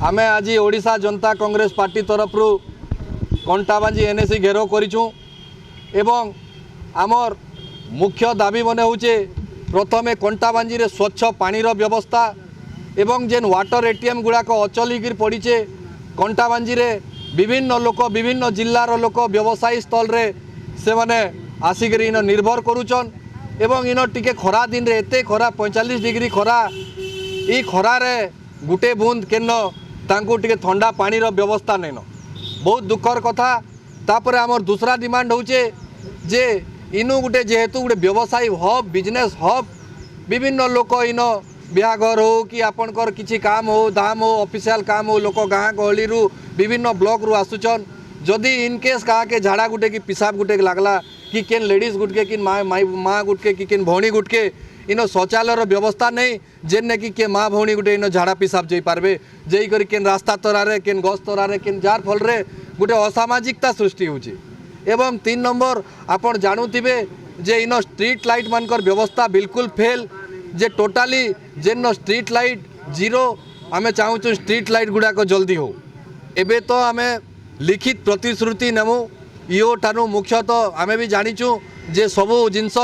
आमे आज ओडिशा जनता कांग्रेस पार्टी तरफ कंटाबांजी एनएसी घेराव करिछु एवं आमर मुख्य दाबी मने होचे प्रथमे कंटाबांजी रे स्वच्छ पानी रो व्यवस्था एवं जेन वाटर एटीएम गुड़ाक अचलिक पड़ीचे कंटाबांजी रे विभिन्न लोक विभिन्न जिल्लार लोक व्यवसायी स्थल रे से माने आसिक इन निर्भर करुचन एवं इन टिके खरा दिन रे एते खरा 45 डिग्री खरा ई खरा रे गुटे बूंद केन तांको टिके ठंडा पानी रो व्यवस्था नैन बहुत दुखर कथा। तापर आमर दूसरा डिमांड होचे जे इनु गुटे जेहेतु गुटे व्यवसायी हब बिजनेस हब विभिन्न लोक इन बिहाघर हो कि आपणकर किछि काम हो धाम हो ऑफिशियल काम हो लोक गाँ गहली रु विभिन्न ब्लॉक रु आसुचन जदि इनकेस कहा के झाड़ा गुटे कि पिसाब गुटे लागला कि केन लेडीज गुटके कि माँ गुटके कि केन भौणी गुटके इन शौचालय व्यवस्था नहीं जेने कि के माँ भौणी गुटे इन झाड़ा पिसाब जाई पारबे जई करी केन रास्ता तरारे केन गछ तरारे केन जार फल रे गुटे असामाजिकता सृष्टि होची। एवं 3 नंबर आपण जानुथिबे जे इन स्ट्रीट लाइट मानकर व्यवस्था बिल्कुल फेल जे टोटाली जेन स्ट्रीट लाइट जीरो आमे चाहूँ स्ट्रीट लाइट गुड़ाक जल्दी हो एबे तो आमे लिखित प्रतिश्रुति नेमु इो ठानु मुख्यतः आमे भी जानिचु जे सबू जिनस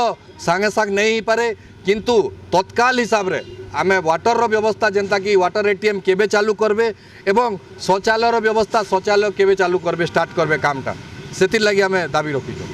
सांगे सांग नहीं ही पारे किंतु तत्काल हिसाब रे आमे वाटर रो व्यवस्था जेंता कि वाटर एटीएम केबे चालू करबे एवं शौचालय रो व्यवस्था शौचालय केबे चालू करबे स्टार्ट करबे कामटा सेति लागि आमे दाबी रखिछु।